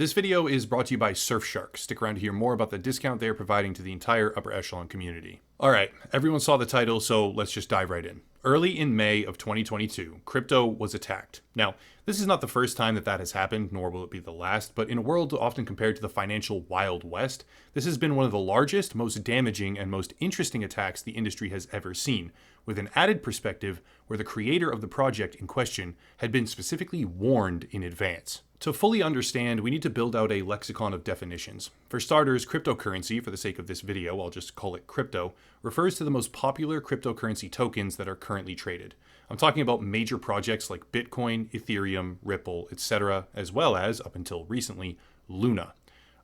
This video is brought to you by Surfshark. Stick around to hear more about the discount they are providing to the entire upper echelon community. Alright, everyone saw the title, so let's just dive right in. Early in May of 2022, crypto was attacked. Now, this is not the first time that has happened, nor will it be the last, but in a world often compared to the financial Wild West, this has been one of the largest, most damaging, and most interesting attacks the industry has ever seen, with an added perspective where the creator of the project in question had been specifically warned in advance. To fully understand, we need to build out a lexicon of definitions. For starters, cryptocurrency, for the sake of this video, I'll just call it crypto, refers to the most popular cryptocurrency tokens that are currently traded. I'm talking about major projects like Bitcoin, Ethereum, Ripple, etc., as well as, up until recently, Luna.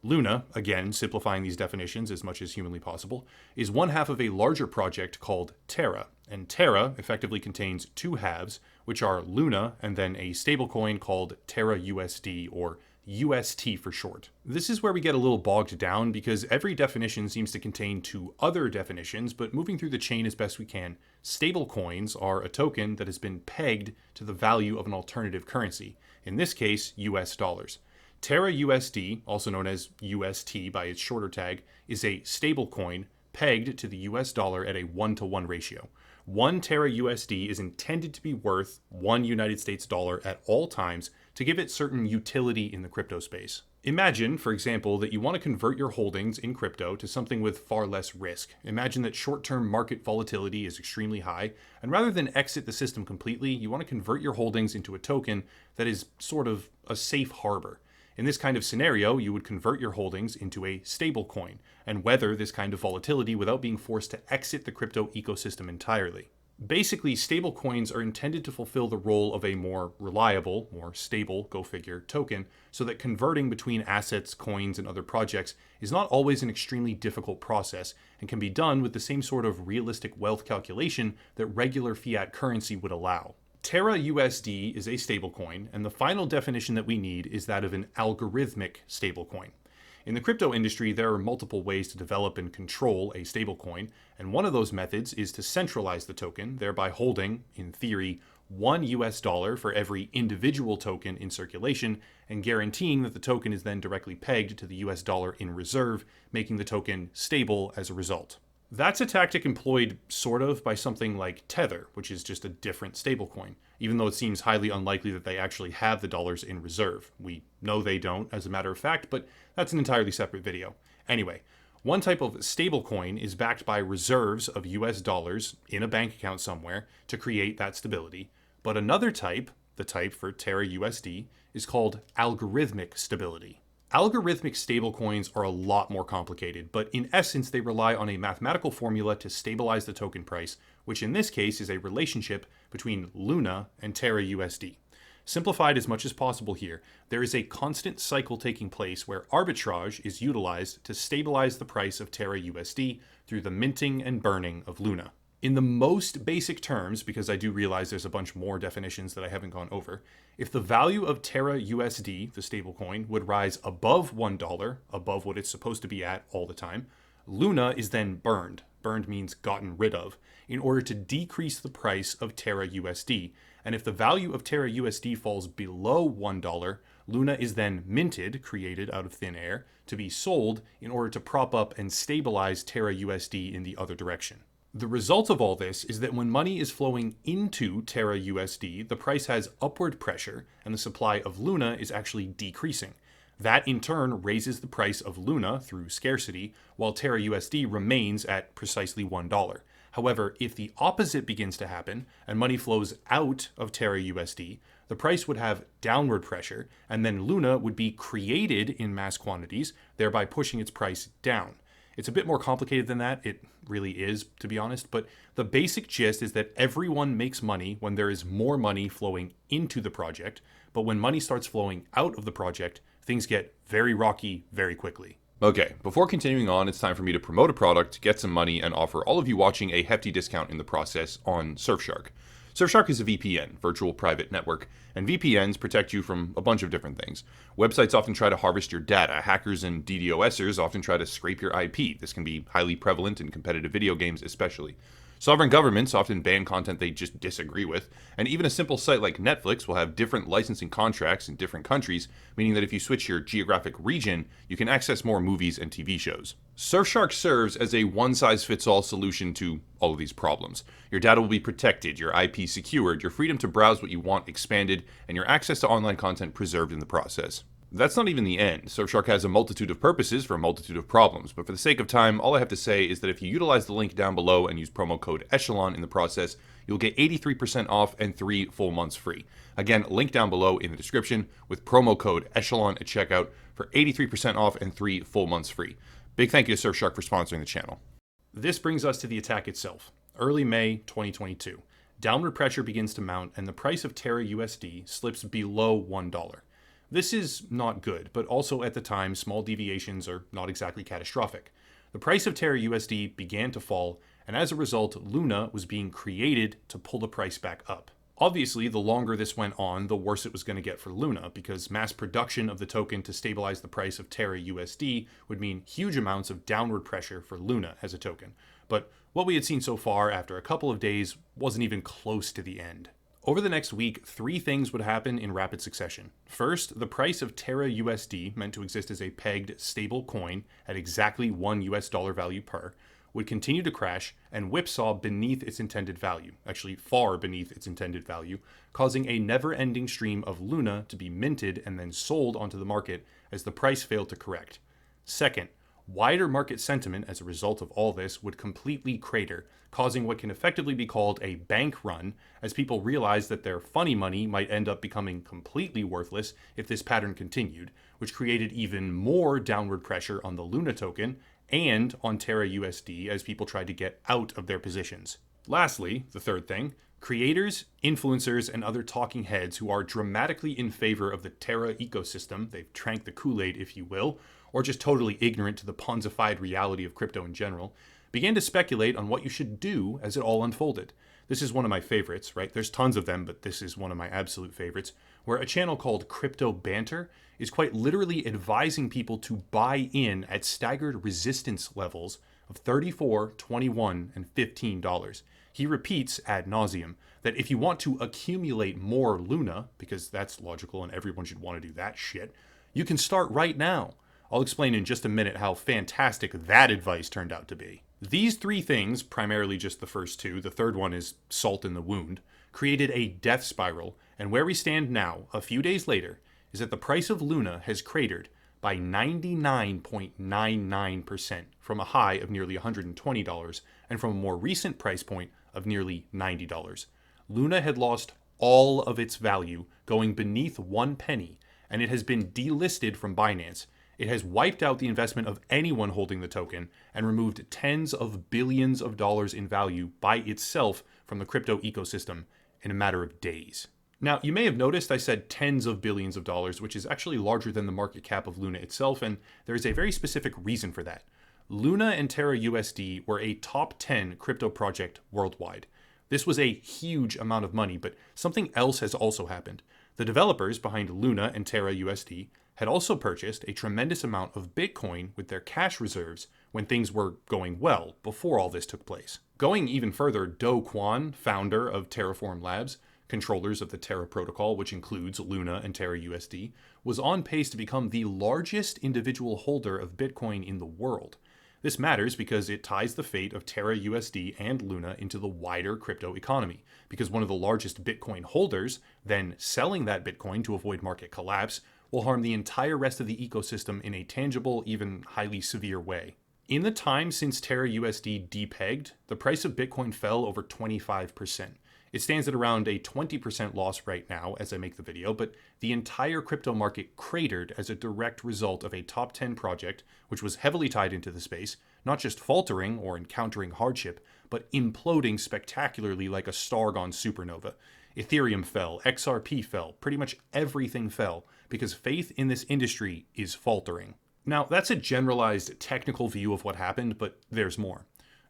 Luna, again simplifying these definitions as much as humanly possible, is one half of a larger project called Terra, and Terra effectively contains two halves, which are Luna and then a stablecoin called TerraUSD, or UST for short. This is where we get a little bogged down because every definition seems to contain two other definitions, but moving through the chain as best we can, stablecoins are a token that has been pegged to the value of an alternative currency, in this case, US dollars. TerraUSD, also known as UST by its shorter tag, is a stablecoin pegged to the US dollar at a 1-to-1 ratio. 1 TerraUSD is intended to be worth 1 United States dollar at all times to give it certain utility in the crypto space. Imagine, for example, that you want to convert your holdings in crypto to something with far less risk. Imagine that short-term market volatility is extremely high, and rather than exit the system completely, you want to convert your holdings into a token that is sort of a safe harbor. In this kind of scenario, you would convert your holdings into a stablecoin and weather this kind of volatility without being forced to exit the crypto ecosystem entirely. Basically, stablecoins are intended to fulfill the role of a more reliable, more stable, go figure, token, so that converting between assets, coins, and other projects is not always an extremely difficult process and can be done with the same sort of realistic wealth calculation that regular fiat currency would allow. TerraUSD is a stablecoin, and the final definition that we need is that of an algorithmic stablecoin. In the crypto industry, there are multiple ways to develop and control a stablecoin, and one of those methods is to centralize the token, thereby holding, in theory, $1 for every individual token in circulation, and guaranteeing that the token is then directly pegged to the US dollar in reserve, making the token stable as a result. That's a tactic employed sort of by something like Tether, which is just a different stablecoin, even though it seems highly unlikely that they actually have the dollars in reserve. We know they don't, as a matter of fact, but that's an entirely separate video. Anyway, one type of stablecoin is backed by reserves of US dollars in a bank account somewhere to create that stability, but another type, the type for TerraUSD, is called algorithmic stability. Algorithmic stablecoins are a lot more complicated, but in essence they rely on a mathematical formula to stabilize the token price, which in this case is a relationship between Luna and TerraUSD. Simplified as much as possible here, there is a constant cycle taking place where arbitrage is utilized to stabilize the price of TerraUSD through the minting and burning of Luna. In the most basic terms, because I do realize there's a bunch more definitions that I haven't gone over, if the value of TerraUSD, the stablecoin, would rise above $1, above what it's supposed to be at all the time, Luna is then burned. Burned means gotten rid of, in order to decrease the price of TerraUSD. And if the value of TerraUSD falls below $1, Luna is then minted, created out of thin air, to be sold in order to prop up and stabilize TerraUSD in the other direction. The result of all this is that when money is flowing into TerraUSD, the price has upward pressure and the supply of Luna is actually decreasing. That in turn raises the price of Luna through scarcity, while TerraUSD remains at precisely $1. However, if the opposite begins to happen and money flows out of TerraUSD, the price would have downward pressure and then Luna would be created in mass quantities, thereby pushing its price down. It's a bit more complicated than that, it really is, to be honest, but the basic gist is that everyone makes money when there is more money flowing into the project, but when money starts flowing out of the project, things get very rocky very quickly. Okay, before continuing on, it's time for me to promote a product, get some money, and offer all of you watching a hefty discount in the process on Surfshark. Surfshark is a VPN, virtual private network, and VPNs protect you from a bunch of different things. Websites often try to harvest your data. Hackers and DDoSers often try to scrape your IP. This can be highly prevalent in competitive video games especially. Sovereign governments often ban content they just disagree with, and even a simple site like Netflix will have different licensing contracts in different countries, meaning that if you switch your geographic region, you can access more movies and TV shows. Surfshark serves as a one-size-fits-all solution to all of these problems. Your data will be protected, your IP secured, your freedom to browse what you want expanded, and your access to online content preserved in the process. That's not even the end. Surfshark has a multitude of purposes for a multitude of problems, but for the sake of time, all I have to say is that if you utilize the link down below and use promo code Echelon in the process, you'll get 83% off and 3 full months free. Again, link down below in the description with promo code Echelon at checkout for 83% off and 3 full months free. Big thank you to Surfshark for sponsoring the channel. This brings us to the attack itself. Early May 2022. Downward pressure begins to mount and the price of TerraUSD slips below $1. This is not good, but also at the time, small deviations are not exactly catastrophic. The price of TerraUSD began to fall, and as a result, Luna was being created to pull the price back up. Obviously, the longer this went on, the worse it was going to get for Luna, because mass production of the token to stabilize the price of TerraUSD would mean huge amounts of downward pressure for Luna as a token. But what we had seen so far after a couple of days wasn't even close to the end. Over the next week, 3 things would happen in rapid succession. First, the price of TerraUSD, meant to exist as a pegged stable coin at exactly $1 value per, would continue to crash and whipsaw beneath its intended value, actually far beneath its intended value, causing a never-ending stream of Luna to be minted and then sold onto the market as the price failed to correct. Second, wider market sentiment as a result of all this would completely crater, causing what can effectively be called a bank run, as people realized that their funny money might end up becoming completely worthless if this pattern continued, which created even more downward pressure on the Luna token and on TerraUSD as people tried to get out of their positions. Lastly, the third thing, creators, influencers, and other talking heads who are dramatically in favor of the Terra ecosystem, they've drank the Kool-Aid if you will, or just totally ignorant to the ponzified reality of crypto in general, began to speculate on what you should do as it all unfolded. This is one of my favorites, right? There's tons of them, but this is one of my absolute favorites, where a channel called Crypto Banter is quite literally advising people to buy in at staggered resistance levels of $34, $21, and $15. He repeats ad nauseum that if you want to accumulate more Luna, because that's logical and everyone should want to do that shit, you can start right now. I'll explain in just a minute how fantastic that advice turned out to be. These 3 things, primarily just the first 2, the third one is salt in the wound, created a death spiral, and where we stand now, a few days later, is that the price of Luna has cratered by 99.99% from a high of nearly $120 and from a more recent price point of nearly $90. Luna had lost all of its value, going beneath 1 penny, and it has been delisted from Binance. It has wiped out the investment of anyone holding the token and removed tens of billions of dollars in value by itself from the crypto ecosystem in a matter of days. Now, you may have noticed I said tens of billions of dollars, which is actually larger than the market cap of Luna itself, and there is a very specific reason for that. Luna and TerraUSD were a top 10 crypto project worldwide. This was a huge amount of money, but something else has also happened. The developers behind Luna and TerraUSD had also purchased a tremendous amount of Bitcoin with their cash reserves when things were going well before all this took place. Going even further, Do Kwon, founder of Terraform Labs, controllers of the Terra protocol, which includes Luna and TerraUSD, was on pace to become the largest individual holder of Bitcoin in the world. This matters because it ties the fate of TerraUSD and Luna into the wider crypto economy, because one of the largest Bitcoin holders, then selling that Bitcoin to avoid market collapse, will harm the entire rest of the ecosystem in a tangible, even highly severe way. In the time since TerraUSD depegged, the price of Bitcoin fell over 25%. It stands at around a 20% loss right now as I make the video, but the entire crypto market cratered as a direct result of a top 10 project, which was heavily tied into the space, not just faltering or encountering hardship, but imploding spectacularly like a star-gone supernova. Ethereum fell, XRP fell, pretty much everything fell, because faith in this industry is faltering. Now, that's a generalized technical view of what happened, but there's more.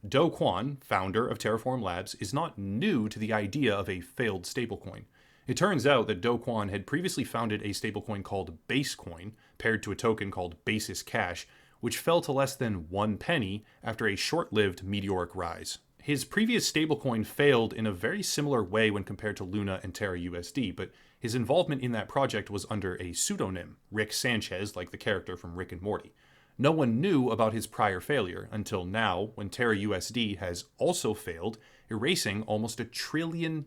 Do Kwon, founder of Terraform Labs, is not new to the idea of a failed stablecoin. It turns out that Do Kwon had previously founded a stablecoin called Basecoin, paired to a token called Basis Cash, which fell to less than 1 penny after a short-lived meteoric rise. His previous stablecoin failed in a very similar way when compared to Luna and TerraUSD, but his involvement in that project was under a pseudonym, Rick Sanchez, like the character from Rick and Morty. No one knew about his prior failure until now, when TerraUSD has also failed, erasing almost $1 trillion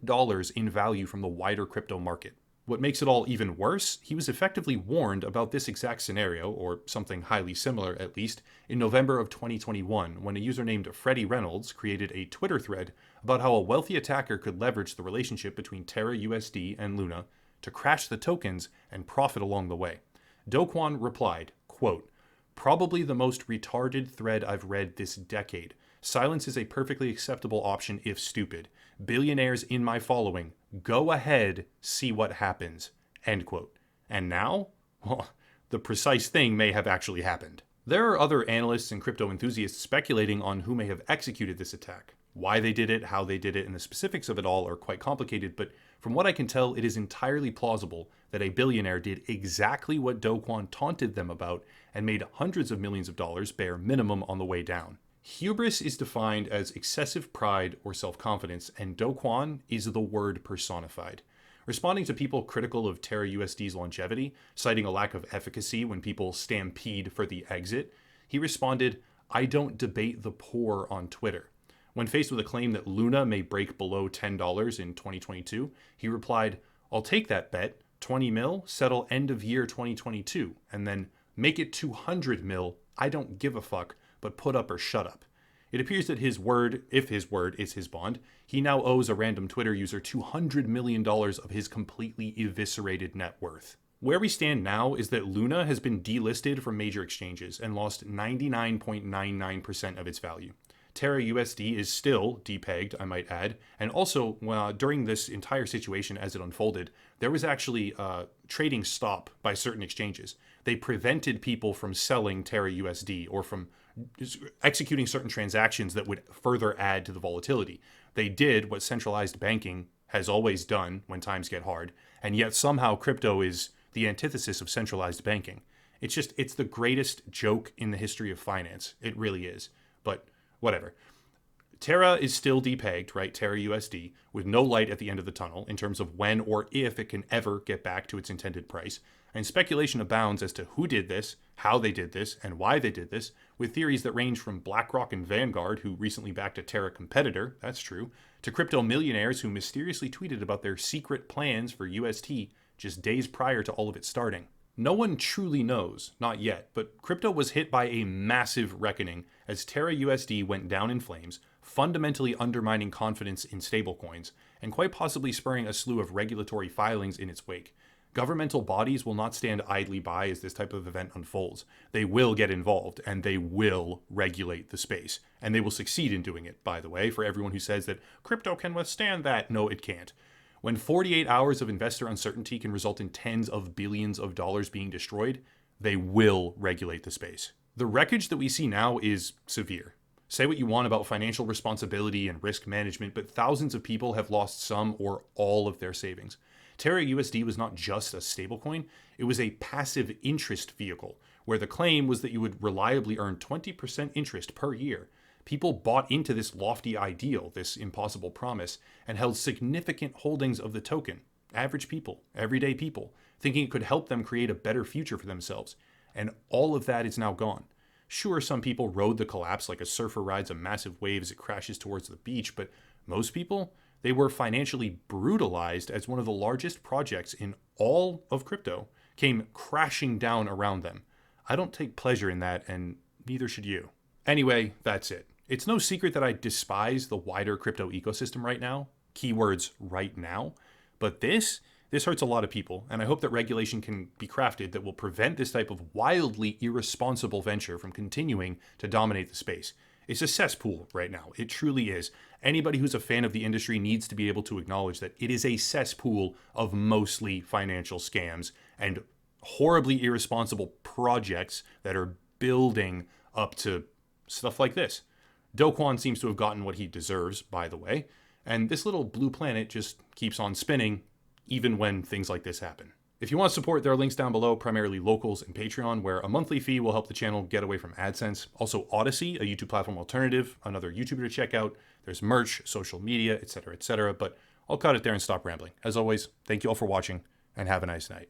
in value from the wider crypto market. What makes it all even worse, he was effectively warned about this exact scenario, or something highly similar at least, in November of 2021, when a user named Freddie Reynolds created a Twitter thread about how a wealthy attacker could leverage the relationship between TerraUSD and Luna to crash the tokens and profit along the way. Do Kwon replied, quote, "Probably the most retarded thread I've read this decade. Silence is a perfectly acceptable option if stupid. Billionaires in my following. Go ahead, see what happens." End quote. And now? Well, the precise thing may have actually happened. There are other analysts and crypto enthusiasts speculating on who may have executed this attack. Why they did it, how they did it, and the specifics of it all are quite complicated, but from what I can tell, it is entirely plausible that a billionaire did exactly what Do Kwon taunted them about and made hundreds of millions of dollars bare minimum on the way down. Hubris is defined as excessive pride or self-confidence, and Do Kwon is the word personified. Responding to people critical of TerraUSD's longevity, citing a lack of efficacy when people stampede for the exit, he responded, "I don't debate the poor on Twitter." When faced with a claim that Luna may break below $10 in 2022, he replied, "I'll take that bet, 20 mil, settle end of year 2022, and then make it 200 mil, I don't give a fuck, but put up or shut up." It appears that his word, if his word is his bond, he now owes a random Twitter user $200 million of his completely eviscerated net worth. Where we stand now is that Luna has been delisted from major exchanges and lost 99.99% of its value. TerraUSD is still depegged, I might add, and also during this entire situation as it unfolded, there was actually a trading stop by certain exchanges. They prevented people from selling TerraUSD or from executing certain transactions that would further add to the volatility. They did what centralized banking has always done when times get hard, and yet somehow crypto is the antithesis of centralized banking. It's the greatest joke in the history of finance. It really is. But whatever. Terra is still depegged, right? TerraUSD, with no light at the end of the tunnel in terms of when or if it can ever get back to its intended price. And speculation abounds as to who did this, how they did this, and why they did this, with theories that range from BlackRock and Vanguard, who recently backed a Terra competitor, that's true, to crypto millionaires who mysteriously tweeted about their secret plans for UST just days prior to all of it starting. No one truly knows, not yet, but crypto was hit by a massive reckoning as TerraUSD went down in flames, fundamentally undermining confidence in stablecoins, and quite possibly spurring a slew of regulatory filings in its wake. Governmental bodies will not stand idly by as this type of event unfolds. They will get involved, and they will regulate the space. And they will succeed in doing it, by the way, for everyone who says that crypto can withstand that. No, it can't. When 48 hours of investor uncertainty can result in tens of billions of dollars being destroyed, they will regulate the space. The wreckage that we see now is severe. Say what you want about financial responsibility and risk management, but thousands of people have lost some or all of their savings. TerraUSD was not just a stablecoin, it was a passive interest vehicle, where the claim was that you would reliably earn 20% interest per year. People bought into this lofty ideal, this impossible promise, and held significant holdings of the token. Average people, everyday people, thinking it could help them create a better future for themselves. And all of that is now gone. Sure, some people rode the collapse like a surfer rides a massive wave as it crashes towards the beach, but most people, they were financially brutalized as one of the largest projects in all of crypto came crashing down around them. I don't take pleasure in that, and neither should you. Anyway, that's it. It's no secret that I despise the wider crypto ecosystem right now. Keywords right now. But this hurts a lot of people, and I hope that regulation can be crafted that will prevent this type of wildly irresponsible venture from continuing to dominate the space. It's a cesspool right now. It truly is. Anybody who's a fan of the industry needs to be able to acknowledge that it is a cesspool of mostly financial scams and horribly irresponsible projects that are building up to stuff like this. Do Kwon seems to have gotten what he deserves, by the way, and this little blue planet just keeps on spinning even when things like this happen. If you want to support, there are links down below, primarily locals and Patreon, where a monthly fee will help the channel get away from AdSense. Also Odyssey, a YouTube platform alternative, another YouTuber to check out. There's merch, social media, etc., etc. But I'll cut it there and stop rambling. As always, thank you all for watching, and have a nice night.